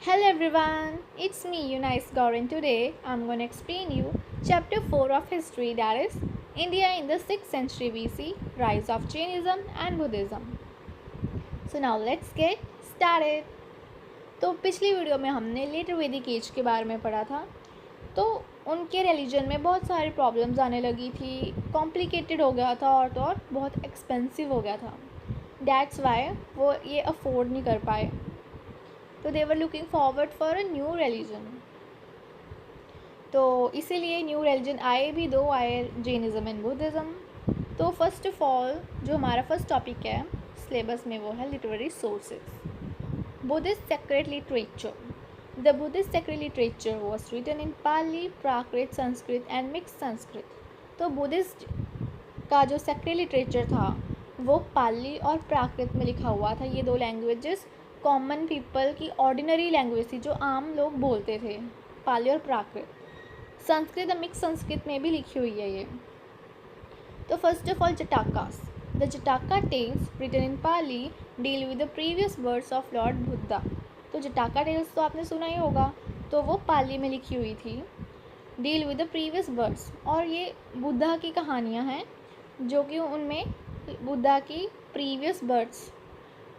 Hello everyone, it's me Eunice Gorin. Today I'm going to explain you chapter 4 of history, that is India in the 6th century BC, rise of Jainism and Buddhism. So now let's get started. तो पिछली video में हमने letter वैदिक as के बारे में पढ़ा था। तो उनके रिलीजन में बहुत सारी प्रॉब्लम्स आने लगी थी, कॉम्प्लिकेटेड हो गया था और बहुत एक्सपेंसिव हो गया था। दैट्स वाई वो ये अफोर्ड नहीं कर पाए। तो they were looking forward for a new religion. तो इसीलिए न्यू रिलीजन आए भी, दो आए, जैनिज़्म एंड बुद्धिज़्म। तो फर्स्ट ऑफ ऑल जो हमारा फर्स्ट टॉपिक है सिलेबस में वो है literary sources. Buddhist sacred literature. The Buddhist sacred literature was written in Pali, Prakrit, Sanskrit and mixed Sanskrit. तो बुद्धिस्ट का जो सेक्रेट लिटरेचर था वो पाली और प्राकृत में लिखा हुआ था। ये दो लैंग्वेजेस कॉमन पीपल की ऑर्डिनरी लैंग्वेज थी जो आम लोग बोलते थे, पाली और प्राकृत। संस्कृत मिक्स संस्कृत में भी लिखी हुई है ये। तो first of all Jatakas. The Jataka tales written in Pali deal with the previous words of lord Buddha. तो जटाका टेल्स तो आपने सुना ही होगा, तो वो पाली में लिखी हुई थी। Deal with the previous words, और ये बुद्धा की कहानियाँ हैं जो कि उनमें बुद्धा की प्रीवियस बर्ड्स,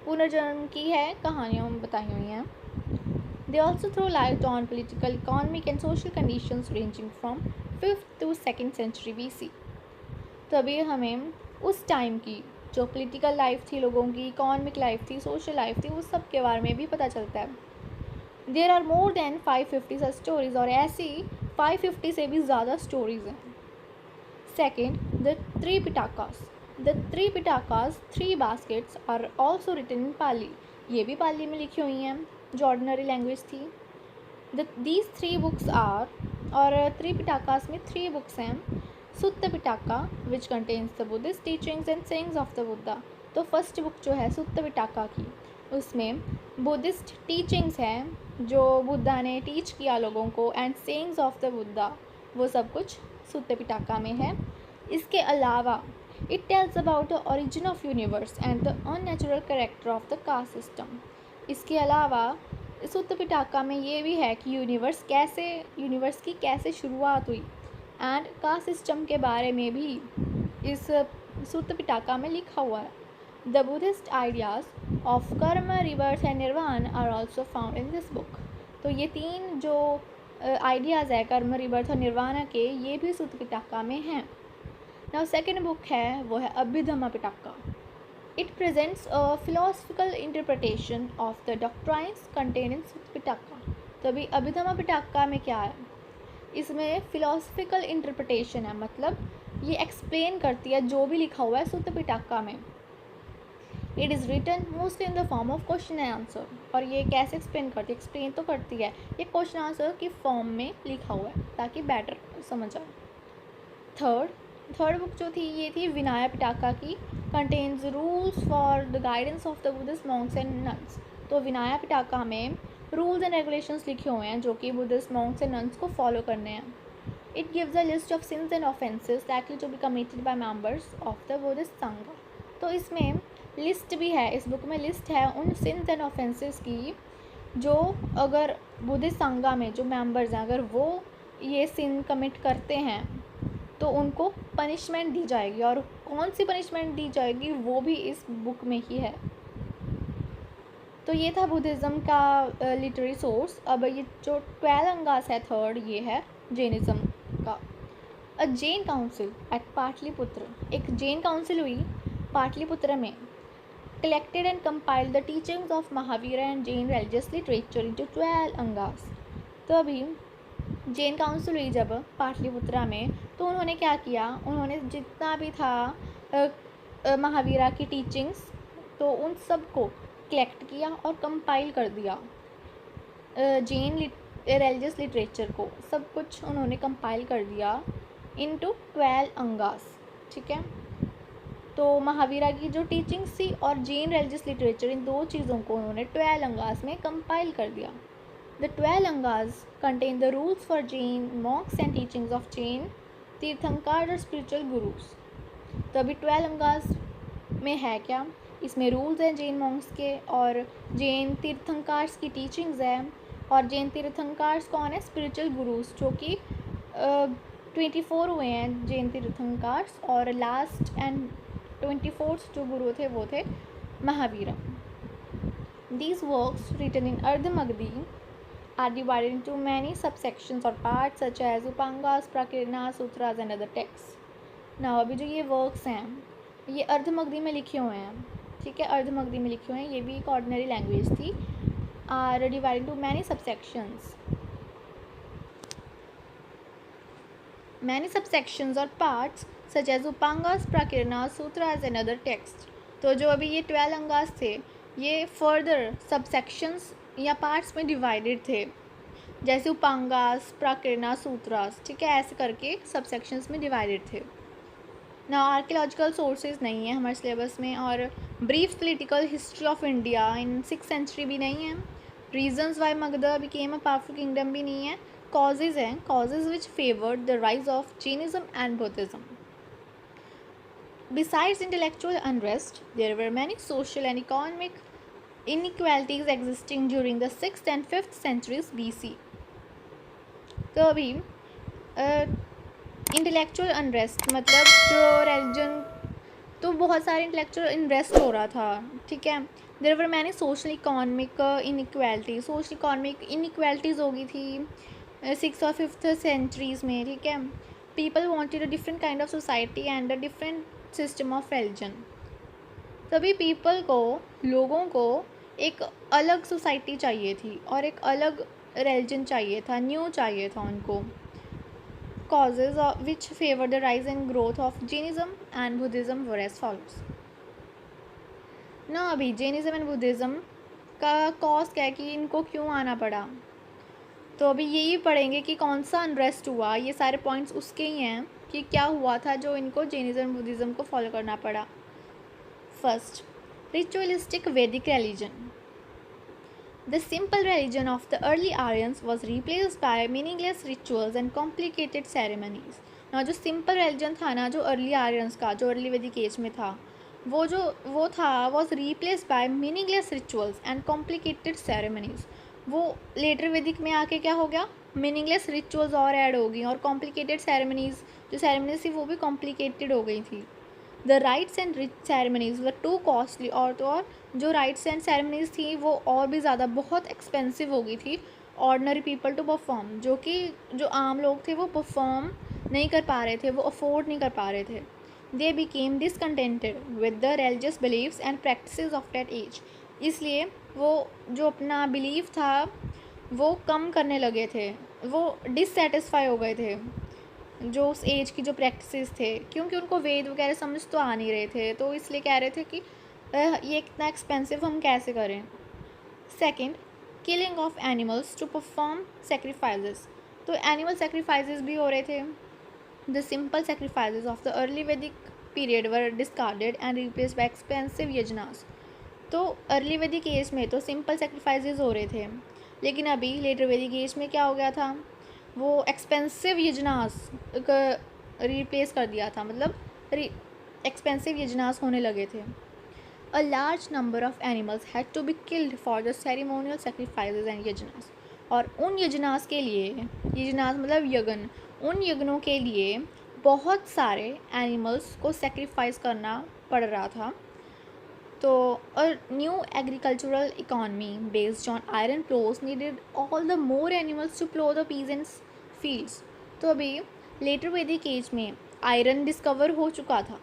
पुनर्जन्म की है कहानियाँ बताई हुई हैं। They also throw light on political, economic and social conditions ranging from 5th to 2nd century BC। तभी हमें उस टाइम की जो पॉलिटिकल लाइफ थी लोगों की, इकोनॉमिक लाइफ थी, सोशल लाइफ थी, उस सब के बारे में भी पता चलता है। There are more than 550 such stories, और ऐसी 550 से भी ज़्यादा स्टोरीज हैं। Second, the three Pitakas. The three Pitakas, three baskets, are also written in Pali। ये भी पाली में लिखी हुई हैं जो ऑर्डिनरी लैंग्वेज थी। दीज थ्री बुक्स आर, और त्रिपिटाकास में थ्री बुक्स हैं। Sutta Pitaka which contains the Buddhist teachings and sayings of the Buddha. तो फर्स्ट बुक जो है सुत्त पिटाका की, उसमें बुद्धिस्ट टीचिंग्स हैं जो बुद्धा ने टीच किया लोगों को, and sayings of the Buddha, वो सब कुछ सुत्त पिटाका में है। इसके अलावा it tells about the origin of universe and the unnatural character of the caste system. इसके अलावा सुत्त पिटाका में ये भी है कि यूनिवर्स की कैसे शुरुआत हुई, एंड कास्ट सिस्टम के बारे में भी इस सुत्त पिटाका में लिखा हुआ है। The Buddhist ideas of karma, rebirth and nirvana are also found in this book. तो ये तीन जो आइडियाज़ है कर्म, रिवर्थ और निर्वाण के, ये भी सुत्त पिटाका में हैं। नाउ सेकेंड बुक है वो है Abhidhamma Pitaka. It presents a philosophical interpretation of the doctrines contained in Sutta Pitaka। तो अभी अभिधम्म पिटाका में क्या है, इसमें फिलोसफिकल इंटरप्रटेशन है, मतलब ये एक्सप्लेन करती है जो भी लिखा हुआ है सुत्त पिटाका में। It is written mostly in the form of question and answer. और ये कैसे एक्सप्लेन करती है, एक्सप्लेन तो करती है, ये क्वेश्चन आंसर की फॉर्म में लिखा हुआ है ताकि बेटर समझ आए। थर्ड बुक जो थी ये थी विनय पिटाका की। Contains rules for the guidance of the Buddhist monks and nuns. तो विनय पिटाका में रूल्स एंड रेगुलेशंस लिखे हुए हैं जो कि बुद्धिस्ट मॉन्क्स एंड नन्स को फॉलो करने हैं। It gives a list of sins and offences likely to be committed by members of the Buddhist Sangha. तो इसमें लिस्ट भी है, इस बुक में लिस्ट है उन सिंस एंड ऑफेंसेस की जो अगर बुद्धिस्ट संघ में जो मेंबर्स हैं अगर वो ये सिन कमिट करते हैं तो उनको पनिशमेंट दी जाएगी, और कौन सी पनिशमेंट दी जाएगी वो भी इस बुक में ही है। तो ये था बुद्धिज़्म का लिटरेरी सोर्स। अब ये जो 12 अंगास है थर्ड, ये है जैनिज़्म का। अ जैन काउंसिल एट पाटलिपुत्र। एक जैन काउंसिल हुई पाटलिपुत्र में। Collected and compiled the teachings of Mahavir and Jain religious literature into 12 angas. तो अभी जैन काउंसिल हुई जब पाटलिपुत्रा में, तो उन्होंने क्या किया, उन्होंने जितना भी था महावीरा की टीचिंग्स, तो उन सब को कलेक्ट किया और कंपाइल कर दिया। जैन रिलीजियस लिटरेचर को सब कुछ उन्होंने कंपाइल कर दिया इनटू 12 अंगास। ठीक है, तो महावीरा की जो टीचिंग्स थी और जैन रिलीजियस लिटरेचर, इन दो चीज़ों को उन्होंने 12 अंगास में कंपाइल कर दिया। The 12 Angas contain the rules for Jain monks and teachings of Jain तीर्थंकर और स्पिरिचुअल गुरुज। तो अभी 12 अंगास में है क्या, इसमें रूल्स हैं जैन मॉन्क्स के और जैन तीर्थंकर्स की टीचिंग्स है, और जैन तीर्थंकर कौन है? स्पिरिचुअल गुरुज, जो कि 24 हुए हैं जैन तीर्थंकर, और लास्ट एंड 24th जो गुरु थे वो थे Mahavir. These works written in Ardhamagdi are divided into many subsections or parts such as Upangas, Prakirna, Sutras and other texts. Now अभी जो ये वर्क्स हैं ये अर्धमगधी में लिखे हुए हैं, ठीक है, अर्धमगधी में लिखे हुए हैं, ये भी एक ऑर्डिनरी लैंग्वेज थी. Are divided to many subsections or parts such as Upangas, Prakirna, Sutras and other texts. तो जो अभी ये 12 अंगास थे ये फर्दर सबसेक्शंस या पार्ट्स में डिवाइडेड थे, जैसे उपांगास, प्राकीर्णा, सूत्रास, ठीक है, ऐसे करके सबसेक्शंस में डिवाइडेड थे. ना आर्कियोलॉजिकल सोर्सेज नहीं है हमारे सिलेबस में, और brief political history of India in 6th century भी नहीं है. Reasons why Magadha became a powerful kingdom भी नहीं है. कॉजेज हैं, causes which favoured the rise of Jainism and Buddhism. Besides intellectual unrest, there were many social and economic inequalities existing during the 6th and 5th centuries BC. तो अभी intellectual unrest मतलब जो religion, तो बहुत सारे intellectual unrest हो रहा था, ठीक है. There were many social economic inequality, social economic inequalities हो गई थी 6th और 5th सेंचुरीज़ में, ठीक है. People wanted a different kind of society and a different system of religion. तभी पीपल को, लोगों को एक अलग सोसाइटी चाहिए थी और एक अलग रिलीजन चाहिए था, न्यू चाहिए था उनको. Causes which favour the rise and growth of Jainism and Buddhism were as follows. ना अभी जैनिज्म एंड बुद्धिज्म का कॉज क्या है कि इनको क्यों आना पड़ा, तो अभी यही पढ़ेंगे कि कौन सा अनरेस्ट हुआ. ये सारे पॉइंट्स उसके ही हैं कि क्या हुआ था जो इनको जैनिज्म एंड बुद्धिज्म को फॉलो करना पड़ा. फर्स्ट, रिचुअलिस्टिक वैदिक religion. The simple religion of the early Aryans was replaced by meaningless rituals and complicated ceremonies. ना जो सिंपल रिलीजन था ना, जो अर्ली आर्यंस का, जो अर्ली वैदिक एज में था, वो था was replaced by meaningless rituals and complicated ceremonies. वो लेटर वैदिक में आके क्या हो गया, मीनिंगलेस रिचुअल्स और ऐड हो गई और कॉम्प्लिकेटेड सेरेमनीज, जो सेरेमनीज थी वो भी कॉम्प्लिकेटेड हो गई थी. The rights and rich ceremonies were to costly, और तो और जो राइट्स एंड सेरेमनीज थी वो और भी ज़्यादा बहुत एक्सपेंसिव हो गई थी ऑर्डनरी पीपल टू परफॉर्म, जो कि जो आम लोग थे वो परफॉर्म नहीं कर पा रहे थे, वो अफोर्ड नहीं कर पा रहे थे. They became discontented with the religious beliefs and practices of that age. इसलिए वो जो अपना बिलीफ था वो कम करने लगे थे, वो डिससेटिस्फाई हो गए थे जो उस एज की जो प्रैक्टिसेस थे, क्योंकि उनको वेद वगैरह समझ तो आ नहीं रहे थे, तो इसलिए कह रहे थे कि ये इतना एक्सपेंसिव हम कैसे करें. Second, killing of animals to perform sacrifices. तो एनिमल सेक्रीफाइसेस भी हो रहे थे. The simple sacrifices of the early Vedic period were discarded and replaced by expensive yajnas. तो अर्ली वैदिक एज में तो सिंपल सेक्रीफाइसेस हो रहे थे, लेकिन अभी लेटर वैदिक एज में क्या हो गया था, वो एक्सपेंसिव यजनास रिप्लेस कर दिया था, मतलब एक्सपेंसिव यजनास होने लगे थे. A large number of animals had to be killed for the ceremonial sacrifices and yajnas. और उन यजनास के लिए, यजनास मतलब यज्ञ, उन यज्ञों के लिए बहुत सारे एनिमल्स को सेक्रीफाइस करना पड़ रहा था. तो a new agricultural economy based on iron plows needed all the more animals to plow the peasants' fields. तो अभी लेटर वैदिक एज में आयरन डिस्कवर हो चुका था,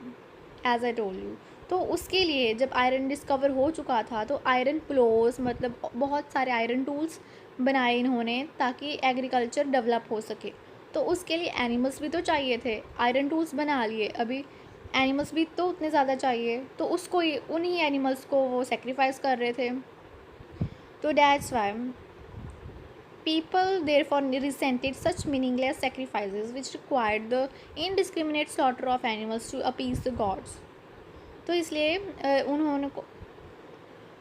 एज आई टोल्ड यू. तो उसके लिए जब आयरन डिस्कवर हो चुका था तो आयरन प्लोज मतलब बहुत सारे आयरन टूल्स बनाए इन्होंने ताकि एग्रीकल्चर डेवलप हो सके. तो उसके लिए एनिमल्स भी तो चाहिए थे, आयरन टूल्स बना लिए, अभी एनिमल्स भी तो उतने ज़्यादा चाहिए, तो उसको उन्हीं एनिमल्स को वो सेक्रीफाइस कर रहे थे. तो that's why people therefore resented such meaningless sacrifices which required the indiscriminate slaughter of animals to appease the gods. तो इसलिए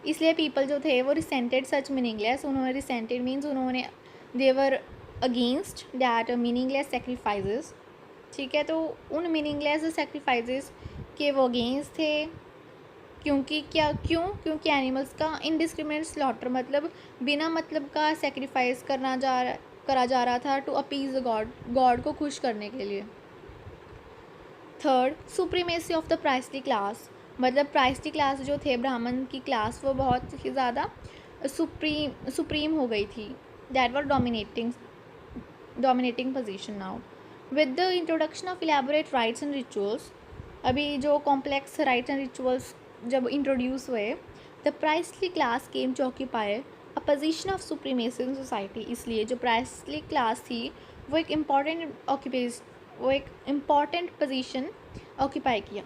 इसलिए पीपल जो थे वो रिसेंटेड सच मीनिंगलेस, उन्होंने रिसेंटेड मीन्स उन्होंने they were against that meaningless sacrifices, ठीक है. तो उन मीनिंगलेस सेक्रीफाइसेस के वो अगेंस्ट थे क्योंकि एनिमल्स का इनडिस्क्रिमिनेट स्लॉटर, मतलब बिना मतलब का सेक्रीफाइस करा जा रहा था टू अपीज द गॉड को खुश करने के लिए। Third, supremacy of the priestly class, मतलब प्राइसली क्लास जो थे ब्राह्मण की क्लास वो बहुत ही ज़्यादा सुप्रीम हो गई थी। That were dominating position now with the introduction of elaborate rites and rituals. अभी जो कॉम्प्लेक्स राइट्स एंड रिचुअल्स जब इंट्रोड्यूस हुए, the priestly class came to occupy a position of supremacy in society. इसलिए जो priestly class थी वो एक important position occupy किया।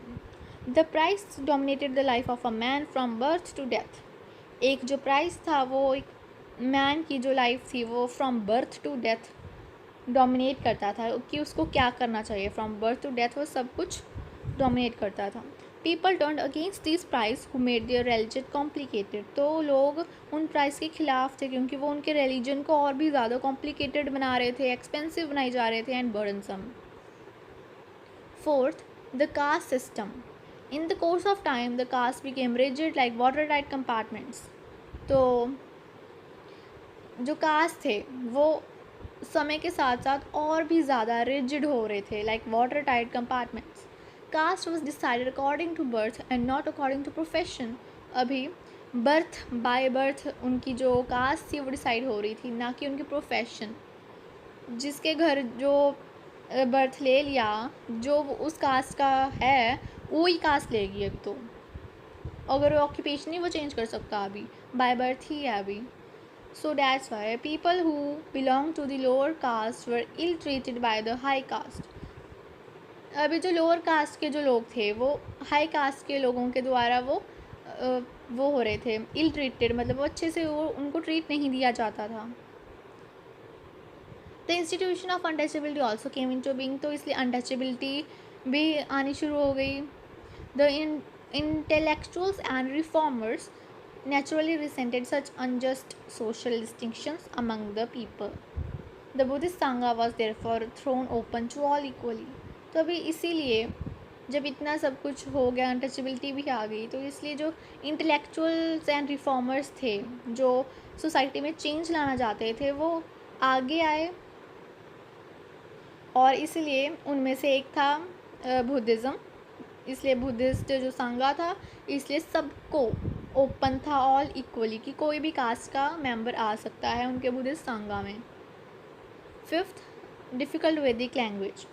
The priest dominated the life of a man from birth to death. एक जो प्राइस था वो एक मैन की जो लाइफ थी वो from birth to death dominate करता था कि उसको क्या करना चाहिए। फ्रॉम बर्थ टू डेथ वो सब कुछ डोमिनेट करता था। People turned against this price who made their religion complicated. तो लोग उन प्राइस के खिलाफ थे क्योंकि वो उनके रिलीजन को और भी ज़्यादा कॉम्प्लिकेटेड बना रहे थे, एक्सपेंसिव बनाई जा रहे थे and burdensome. Fourth, the caste system. In the course of time, the caste became rigid like watertight compartments. तो जो कास्ट थे वो समय के साथ साथ और भी ज़्यादा रिजिड हो रहे थे, like water tight compartments. Caste was decided according to birth and not according to profession. अभी बाय बर्थ उनकी जो कास्ट थी वो डिसाइड हो रही थी, ना कि उनकी प्रोफेशन। जिसके घर जो बर्थ ले लिया, जो उस कास्ट का है वही कास्ट लेगी। अब तो अगर ऑक्यूपेशन ही वो चेंज कर सकता अभी, बाय बर्थ ही है अभी। So that's why people who belong to the lower caste were ill treated by the high caste. अभी जो लोअर कास्ट के जो लोग थे वो हाई कास्ट के लोगों के द्वारा वो हो रहे थे इल ट्रीटेड, मतलब वो अच्छे से वो उनको ट्रीट नहीं दिया जाता था। The institution of untouchability also came in to being. तो इसलिए अनटचेबिलिटी भी आनी शुरू हो गई। The intellectuals and reformers naturally resented such unjust social distinctions among the people. The Buddhist Sangha was therefore thrown open to all equally. तो अभी इसीलिए जब इतना सब कुछ हो गया, अनटचेबिलिटी भी आ गई, तो इसलिए जो इंटेलेक्चुअल्स एंड रिफॉर्मर्स थे जो सोसाइटी में चेंज लाना चाहते थे वो आगे आए, और इसलिए उनमें से एक था बुद्धिज़्म। इसलिए बुद्धिस्ट जो संघा था इसलिए सबको ओपन था ऑल इक्वली कि कोई भी कास्ट का मेंबर आ सकता है उनके बुद्धिस्ट संघा में। Fifth, difficult Vedic language.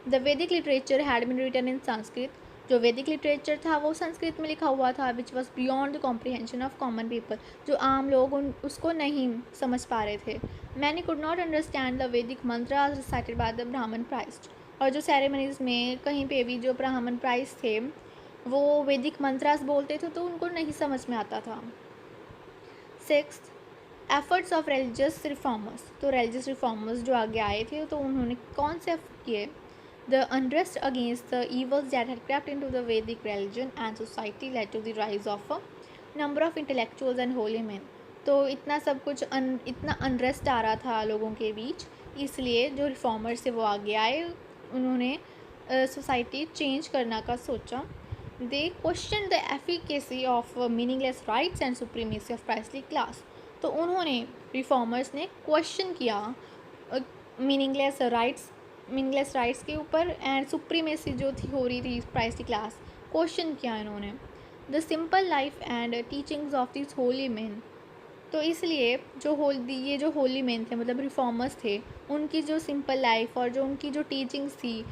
The Vedic literature had been written in Sanskrit. जो वैदिक लिटरेचर था वो संस्कृत में लिखा हुआ था, which was beyond the comprehension of common people. जो आम लोग उसको नहीं समझ पा रहे थे। Many could not understand the वैदिक मंत्रास रिसाइटेड बाय द ब्राह्मण प्राइस्ट। और जो सेरेमनीज़ में कहीं पे भी जो ब्राह्मण प्राइस्ट थे वो वैदिक मंत्रास बोलते थे तो उनको नहीं समझ में आता था। Sixth, efforts of religious reformers. तो रिलीजियस रिफॉर्मर्स जो आगे आए थे तो उन्होंने कौन से एफर्ट किए? The unrest against the evils that had crept into the Vedic religion and society led to the rise of a number of intellectuals and holy man. तो इतना सब कुछ इतना अनरेस्ट आ रहा था लोगों के बीच, इसलिए जो रिफॉर्मर्स थे वो आगे आए, उन्होंने सोसाइटी चेंज करना का सोचा। They questioned the efficacy of meaningless rights and supremacy of priestly class. तो उन्होंने रिफॉर्मर्स ने क्वेश्चन किया मीनिंगलेस राइट्स के ऊपर एंड सुप्रीमेसी जो थी हो रही थी प्राइसली क्लास, क्वेश्चन किया इन्होंने। The simple life and teachings of this Holi man. तो इसलिए ये जो होली मैन थे मतलब रिफॉर्मर्स थे, उनकी जो सिंपल लाइफ और जो उनकी जो टीचिंग्स थी,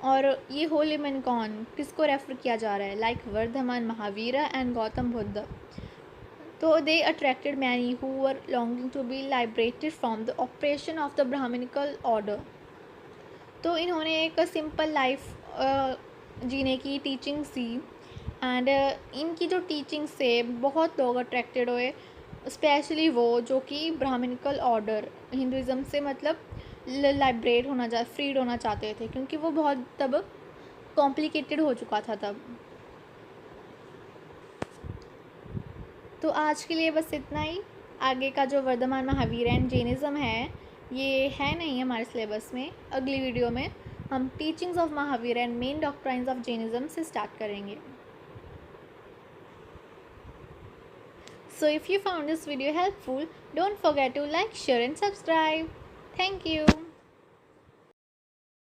और ये होली मैन कौन, किसको रेफर किया जा रहा है? Like Vardhaman Mahavira and Gautam Buddha. तो they attracted many who were longing to be liberated from the operation of the Brahmanical order. तो इन्होंने एक सिंपल लाइफ जीने की टीचिंग्स दी एंड इनकी जो टीचिंग्स से बहुत लोग अट्रैक्टेड हुए, स्पेशली वो जो कि ब्राह्मणिकल ऑर्डर हिंदुज़म से मतलब लाइब्रेट होना फ्रीड होना चाहते थे, क्योंकि वो बहुत तब कॉम्प्लिकेटेड हो चुका था तब। तो आज के लिए बस इतना ही। आगे का जो वर्धमान महावीर एंड जैनिज़्म है ये है नहीं हमारे सिलेबस में। अगली वीडियो में हम teachings of Mahavir and main doctrines of Jainism से स्टार्ट करेंगे। So if you found this video helpful, don't forget to like, share and subscribe. Thank you.